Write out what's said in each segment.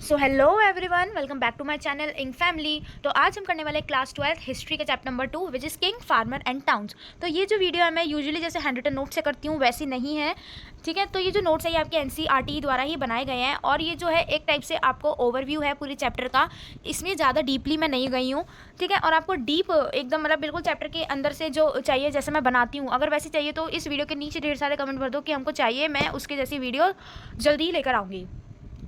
So hello everyone, welcome back to my channel इंग family. तो आज हम करने वाले क्लास 12 हिस्ट्री के chapter number 2 which is king farmer and towns. तो ये जो वीडियो है मैं यूजुअली जैसे हैंड रिटन नोट से करती हूँ वैसी नहीं है, ठीक है। तो ये जो नोट्स है ये आपके एनसीईआरटी द्वारा ही बनाए गए हैं और ये जो है एक टाइप से आपको ओवरव्यू है पूरी चैप्टर का। इसमें ज़्यादा डीपली मैं नहीं गई हूँ, ठीक है। और आपको डीप एकदम मतलब बिल्कुल चैप्टर के अंदर से जो चाहिए जैसे मैं बनाती हूँ, अगर वैसे चाहिए तो इस वीडियो के नीचे ढेर सारे कमेंट भर दो कि हमको चाहिए, मैं उसके जैसी वीडियो जल्दी ही लेकर आऊँगी।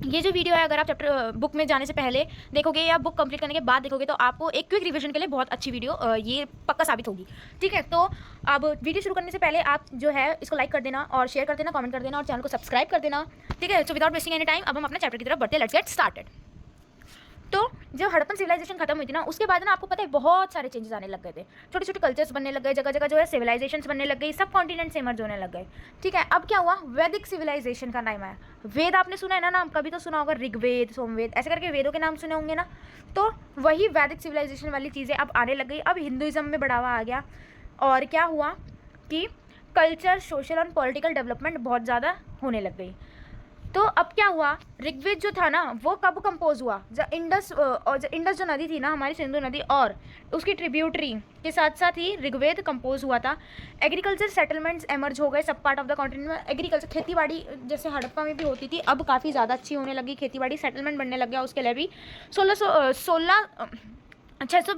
ये जो वीडियो है अगर आप चैप्टर बुक में जाने से पहले देखोगे या बुक कंप्लीट करने के बाद देखोगे तो आपको एक क्विक रिवीजन के लिए बहुत अच्छी वीडियो ये पक्का साबित होगी, ठीक है। तो अब वीडियो शुरू करने से पहले आप जो है इसको लाइक कर देना और शेयर कर देना, कमेंट कर देना और चैनल को सब्सक्राइब कर देना, ठीक है। So without wasting any time अब हम अपने चैप्टर की तरफ बढ़ते हैं। Let's get started. तो जब हड़प्पन सिविलाइजेशन खत्म हुई थी ना, उसके बाद ना आपको पता है बहुत सारे चेंजेस आने लग गए थे। छोटे छोटे कल्चर्स बनने लग गए, जगह जगह जो है सिविलाइजेशंस बनने लग गई, सब कॉन्टिनेंट्स इमर्ज होने लग गए, ठीक है। अब क्या हुआ, वैदिक सिविलाइजेशन का टाइम आया। वेद आपने सुना है ना नाम, कभी तो सुना होगा, ऋग्वेद, सोमवेद, ऐसे करके वेदों के नाम सुने होंगे ना। तो वही वैदिक सिविलाइजेशन वाली चीज़ें अब आने लग गई। अब हिंदुज़म में बढ़ावा आ गया और क्या हुआ कि कल्चर, सोशल और पॉलिटिकल डेवलपमेंट बहुत ज़्यादा होने लग गई। तो अब क्या हुआ, ऋग्वेद जो था ना वो कब कंपोज हुआ, जब इंडस जो नदी थी ना हमारी सिंधु नदी और उसकी ट्रिब्यूटरी के साथ साथ ही ऋग्वेद कंपोज हुआ था। एग्रीकल्चर सेटलमेंट्स एमर्ज हो गए सब पार्ट ऑफ द कॉन्टिनेंट में। एग्रीकल्चर खेती बाड़ी जैसे हड़प्पा में भी होती थी अब काफ़ी ज़्यादा अच्छी होने लगी, खेती बाड़ी सेटलमेंट बनने लग गया। उसके लिए भी 600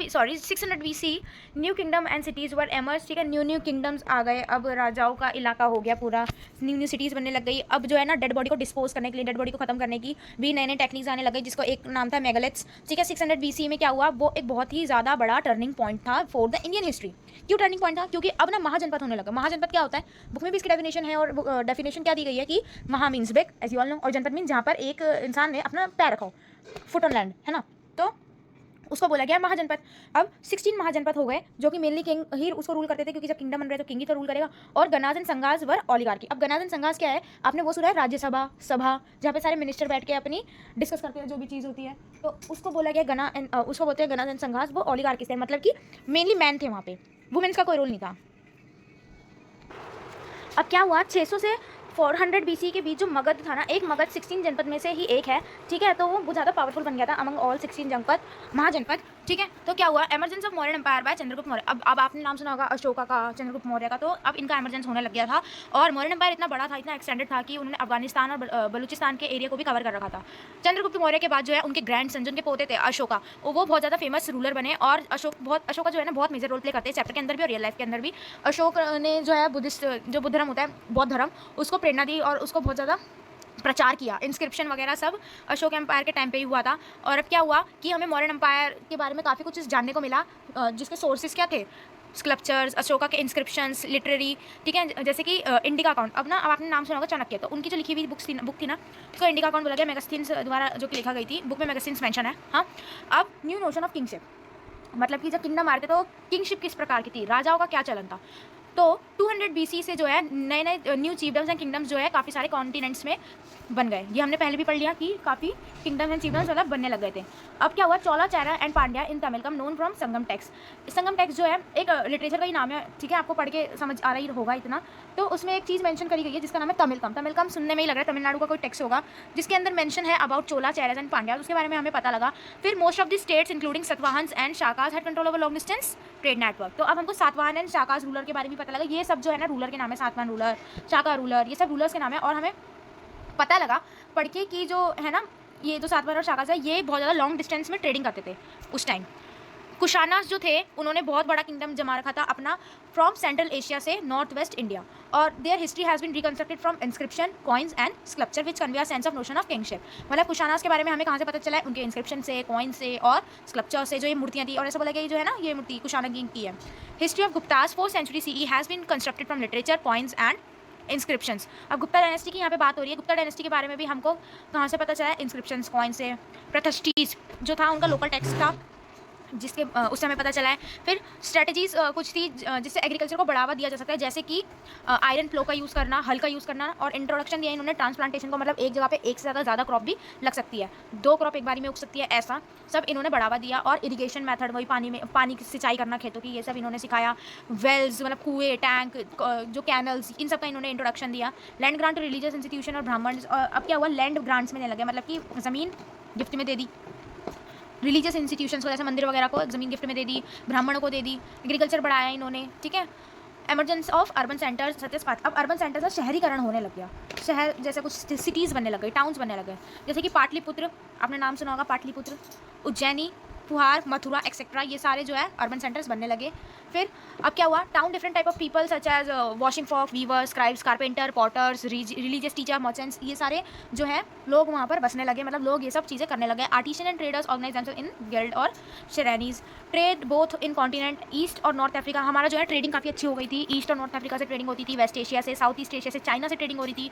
BC new kingdom and cities were emerge, ठीक है। न्यू किंगडम्स आ गए, अब राजाओं का इलाका हो गया पूरा, न्यू सिटीज़ बनने लग गई। अब जो है ना डेड बॉडी को डिस्पोज करने के लिए, डेड बॉडी को खत्म करने की भी नए नए टेक्निक्स आने लग गई, जिसको एक नाम था मेगालिथ्स, ठीक है। 600 BC में क्या हुआ, वो एक बहुत ही ज़्यादा बड़ा टर्निंग पॉइंट था फॉर द इंडियन हिस्ट्री। क्यों टर्निंग पॉइंट था, क्योंकि अब ना महाजनपद होने लगा। महाजनपद क्या होता है, बुक में भी इसकी डेफिनेशन है और डेफिनेशन क्या दी गई है कि महा means big as you all know, और जनपद मीन्स जहाँ पर एक इंसान ने अपना पैर रखा हो, फुट ऑन लैंड, है ना। तो उसको बोला गया महाजनपद। अब 16 महाजनपद हो गए जो कि मेनली किंग ही उसको रूल करते थे, क्योंकि जब किंगडम बन रहे तो किंग ही तो रूल करेगा। और गनाज एंड संगाज वर ओलिगार्की। अब गनाज एंड संगाज क्या है, आपने वो सुना है, राज्यसभा सभा जहाँ पे सारे मिनिस्टर बैठ के अपनी डिस्कस करते हैं जो भी चीज़ होती है, तो उसको बोला गया उसको बोलते हैं गनाज एंड संगाज। वो ओलिगार्की से मतलब कि मेनली मैन थे वहाँ पे, वुमेन्स का कोई रोल नहीं था। अब क्या हुआ, 600 से 400 BC के बीच जो मगध था ना, एक मगध 16 जनपद में से ही एक है, ठीक है। तो वो बहुत ज़्यादा पावरफुल बन गया था अमंग ऑल 16 जनपद, महाजनपद, ठीक है। तो क्या हुआ, emergence of Mauryan empire by Chandragupta Maurya. अब आपने नाम सुना होगा अशोका का, चंद्रगुप्त मौर्य का, तो अब इनका एमरजेंस होने लग गया था। और मौर्यन एम्पायर इतना बड़ा था, इतना एक्सटेंडेड था कि उन्होंने अफगानिस्तान और बलूचिस्तान के एरिया को भी कवर कर रखा था। चंद्रगुप्त मौर्य के बाद जो है उनके ग्रैंड सन, जो उनके पोते थे अशोका, वो बहुत ज़्यादा फेमस रूलर बने। और अशोका जो है ना बहुत मेजर रोल प्ले करते हैं चैप्टर के अंदर भी और रियल लाइफ के अंदर भी। अशोक ने जो है बुद्धिस्ट, जो बुद्ध धर्म होता है, बौद्ध धर्म, उसको प्रेरणा दी और उसको बहुत ज़्यादा प्रचार किया। इंस्क्रिप्शन वगैरह सब अशोक एम्पायर के टाइम पे ही हुआ था। और अब क्या हुआ कि हमें मौर्यन एम्पायर के बारे में काफ़ी कुछ जानने को मिला, जिसके सोर्सेज क्या थे, स्कल्पचर्स, अशोका के इंस्क्रिप्शंस, लिटरेरी, ठीक है। जैसे कि इंडिका अकाउंट। अब आपने नाम सुना होगा चाणक्य, तो उनकी जो लिखी हुई बुक थी ना, उसको इंडिका अकाउंट बोला गया, मेगास्थनीज द्वारा जो कि लिखा गई थी, बुक में मेगास्थनीज मेंशन है, हाँ। अब न्यू नोशन ऑफ किंगशिप, मतलब कि जब किंगडम मारते तो किंगशिप किस प्रकार की थी, राजाओं का क्या चलन था। तो 200 BC से जो है नए नए न्यू चीफडम्स एंड किंगडम्स जो है काफ़ी सारे कॉन्टिनेंट्स में बन गए। ये हमने पहले भी पढ़ लिया कि काफ़ी किंगडम्स एंड चीफडम्स मतलब बनने लग गए थे। अब क्या हुआ, Chola, Chera and Pandya in Tamilakam known from Sangam text. Sangam text जो है एक लिटरेचर का ही नाम है, ठीक है, आपको पढ़ के समझ आ रही होगा इतना। तो उसमें एक चीज़ मेंशन करी गई है जिसका नाम है तमिलकम। तमिलकम सुनने में ही लग रहा है तमिलनाडु का कोई टेक्स्ट होगा, जिसके अंदर मेंशन है अबाउट चोला, चेराज एंड पांड्या, उसके बारे में हमें पता लगा। फिर most of the states including Satavahanas and Shakas had control over long distance trade network. तो अब हमको सातवाहन एंड शाकाज रूलर के बारे में पता लगा। ये सब जो है ना रूलर के नाम है, सातवाहन रूलर, शाका रूलर, ये सब रूलर्स के नाम है। और हमें पता लगा पढ़ के कि जो है ना ये जो सातवाहन और शाकाज है ये बहुत ज़्यादा लॉन्ग डिस्टेंस में ट्रेडिंग करते थे उस टाइम। कुशानास जो थे उन्होंने बहुत बड़ा किंगडम जमा रखा था अपना फ्रॉम सेंट्रल एशिया से नॉर्थ वेस्ट इंडिया। और their history has been reconstructed from inscription, coins and sculpture which convey a sense of notion of kingship. मतलब कुशानास के बारे में हमें कहाँ से पता चला है, उनके इंस्क्रिप्शन से, कॉइन से और स्कल्पचर से, जो ये मूर्तियाँ थी। और ऐसा बोला गया जो है ना ये मूर्ति कुशाना किंग की है। History of Guptas 4th century CE has been constructed from literature, coins and inscriptions. अब गुप्ता डायनेस्टी की यहाँ पे बात हो रही है। गुप्ता डायनेस्टी के बारे में भी हमको कहाँ से पता चला है, इंस्क्रिप्शंस, कॉइन से। प्रथस्टीज जो था उनका लोकल टेक्स्ट था, जिसके उससे हमें पता चला है। फिर स्ट्रेटजीज़ कुछ थी जिससे एग्रीकल्चर को बढ़ावा दिया जा सकता है, जैसे कि आयरन फ्लो का यूज़ करना, हल का यूज़ करना, और इंट्रोडक्शन दिया इन्होंने ट्रांसप्लांटेशन को, मतलब एक जगह पे एक से ज़्यादा क्रॉप भी लग सकती है, 2 क्रॉप एक बारी में उग सकती है, ऐसा सब इन्होंने बढ़ावा दिया। और इरिगेशन मेथड, वही पानी की सिंचाई करना खेतों की, ये सब इन्होंने सिखाया। वेल्स मतलब कुएँ, टैंक, जो कैनल्स, इन सब का इन्होंने इंट्रोडक्शन दिया। लैंड ग्रांट रिलीजियस इंस्टीट्यूशन और ब्राह्मण, अब क्या हुआ, लैंड ग्रांट्स मिलने लगे, मतलब कि ज़मीन गिफ्ट में दे दी रिलीजियस इंस्टीट्यूशंस को, जैसे मंदिर वगैरह को ज़मीन गिफ्ट में दे दी, ब्राह्मणों को दे दी। एग्रीकल्चर बढ़ाया इन्होंने, ठीक है। Emergence of urban centres such path, अब अर्बन सेंटर्स का शहरीकरण होने लग गया, शहर जैसे कुछ सिटीज़ बनने लग गई, टाउन्स बनने लग गए, जैसे कि पाटलिपुत्र, आपने नाम सुना होगा पाटलिपुत्र, उज्जैनी, पुहार, मथुरा एक्सेट्रा, ये सारे जो है अर्बन सेंटर्स बनने लगे। फिर अब क्या हुआ, town different type of people such as washing folk, weavers, scribes, carpenter, potters, religious teacher, merchants, ये सारे जो है लोग वहाँ पर बसने लगे, मतलब लोग ये सब चीज़ें करने लगे। Artisans and traders organize themselves in guild और shrenis. Trade both in continent east और नॉर्थ अफ्रीका, हमारा जो है ट्रेडिंग काफ़ी अच्छी हो गई थी, ईस्ट और नॉर्थ अफ्रीका से ट्रेडिंग होती थी, वेस्ट एशिया से, साउथ ईस्ट एशिया से, चाइना से ट्रेडिंग हो रही थी।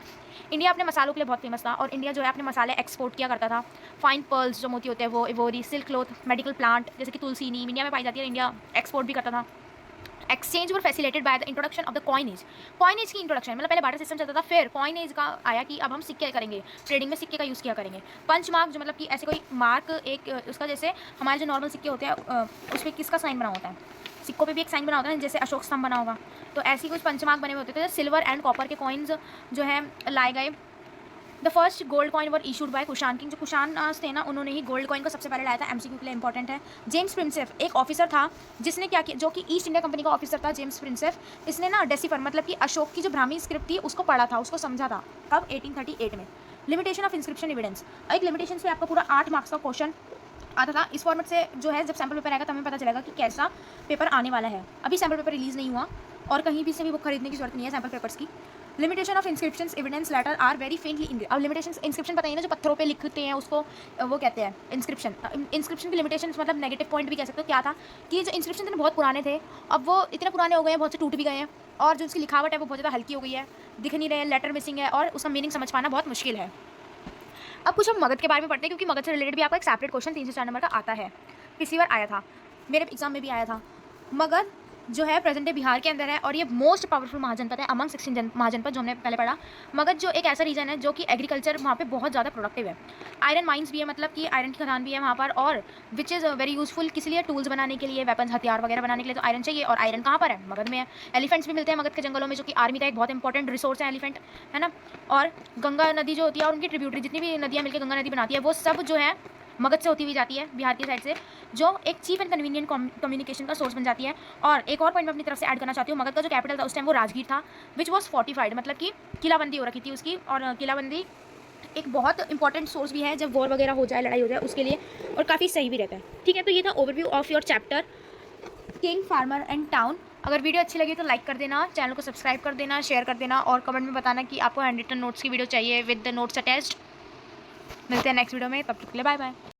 इंडिया अपने मसालों के लिए बहुत फेमस था, और इंडिया जो है अपने मसाले एक्सपोर्ट किया करता था। फाइन पर्ल्स जो मोती होते हैं वो, ivory, silk cloth, medical plant जैसे कि तुलसी, नीम इंडिया में पाई जाती है, इंडिया एक्सपोर्ट भी करता था। Exchange were facilitated by the introduction of the coinage, coinage की इंट्रोडक्शन, मतलब पहले बार्टर सिस्टम चलता था, फिर कॉइनेज का आया कि अब हम सिक्के करेंगे, ट्रेडिंग में सिक्के का यूज़ किया करेंगे। पंच मार्क, जो मतलब कि ऐसे कोई मार्क एक उसका, जैसे हमारे जो नॉर्मल सिक्के होते हैं उस पर किसका साइन बना होता है, सिक्कों पे भी एक साइन बना होता है, जैसे अशोक स्तंभ बना होगा, तो ऐसे कुछ पंचमार्क बने हुए होते थे। सिल्वर एंड कॉपर के कॉइन्स जो है लाए गए। The first gold coin were issued by Kushan king, जो कुशान थे ना, उन्होंने ही गोल्ड कॉइन को सबसे पहले लाया था, एमसीक्यू के लिए इंपॉर्टेंट है। जेम्स प्रिंसेप एक ऑफिसर था जिसने क्या किया, जो कि ईस्ट इंडिया कंपनी का ऑफिसर था, जेम्स प्रिंसेप, इसने ना डेसिफर मतलब कि अशोक की जो ब्राह्मी स्क्रिप्ट थी उसको पढ़ा था, उसको समझा था, कब 1838 में। लिमिटेशन ऑफ इंस्क्रिप्शन एविडेंस, एक लिमिटेशन से आपका पूरा 8 मार्क्स का क्वेश्चन आता था। इस फॉर्मेट से जो है जब सैम्पल पेपर आएगा तो हमें पता चलेगा कि कैसा पेपर आने वाला है। अभी सैम्पल पेपर रिलीज़ नहीं हुआ और कहीं भी से भी बुक खरीदने की जरूरत नहीं है सैम्पल पेपर्स की। Limitation of inscription evidence letter are very faintly English, अब लिमिटेशन इंस्क्रिप्शन पता ही ना, जो पत्थरों पे लिखते हैं उसको वो कहते हैं इंस्क्रिप्शन। इंस्क्रिप्शन की लिमिटेशन मतलब नेगेटिव पॉइंट भी कह सकते हो, क्या था कि जो इंस्क्रिप्शन थे बहुत पुराने थे, अब वो इतने पुराने हो गए हैं, बहुत से टूट भी गए हैं, और जो उसकी लिखावट है वो बहुत ज़्यादा हल्की हो गई है, दिख नहीं रहे हैं, लेटर मिसिंग है, और उसका मीनिंग समझ पाना बहुत मुश्किल है। अब कुछ हम मगध के बारे में पढ़ते हैं, क्योंकि मगध से रिलेटेड भी आपको एक सेपरेट क्वेश्चन 3 से 4 नंबर का आता है, पिछली बार आया था, मेरे एग्जाम में भी आया था। मगध जो है प्रेजेंट डे बिहार के अंदर है, और ये मोस्ट पावरफुल महाजनपद है अमंग 16 महाजनपद, जो हमने पहले पढ़ा। मगध जो एक ऐसा रीजन है जो कि एग्रीकल्चर वहाँ पे बहुत ज़्यादा प्रोडक्टिव है। आयरन माइंस भी है, मतलब कि आयरन की खदान भी है वहाँ पर, और विच इज़ वेरी यूजफुल किस लिए, टूल्स बनाने के लिए, वेपन्स हथियार वगैरह बनाने के लिए तो आयरन चाहिए, और आयरन कहाँ पर है, मगध में है। एलिफेंट्स भी मिलते हैं मगध के जंगलों में, जो कि आर्मी का एक बहुत इंपॉर्टेंट रिसोर्स है एलिफेंट, है ना। और गंगा नदी जो होती है और उनकी ट्रिब्यूटरी जितनी भी नदियाँ मिलकर गंगा नदी बनाती है, वो सब जो है मगध से होती हुई जाती है बिहार की साइड से, जो एक चीप एंड कन्वीनियंट कम्युनिकेशन का सोर्स बन जाती है। और एक और पॉइंट मैं अपनी तरफ से ऐड करना चाहती हूँ, मगध का जो कैपिटल था उस टाइम वो राजगीर था, विच वॉज फोर्टिफाइड, मतलब कि किलाबंदी हो रखी थी उसकी, और किलाबंदी एक बहुत इंपॉर्टेंट सोर्स भी है जब वॉर वगैरह हो जाए, लड़ाई हो जाए उसके लिए, और काफ़ी सही भी रहता है। ठीक है, तो ये था overview of your chapter king, farmer and town. अगर वीडियो अच्छी लगी तो लाइक कर देना, चैनल को सब्सक्राइब कर देना, शेयर कर देना, और कमेंट में बताना कि आपको हैंड रिटन नोट्स की वीडियो चाहिए विद द नोट्स अटैच्ड। मिलते हैं नेक्स्ट वीडियो में, तब तक के लिए बाय बाय।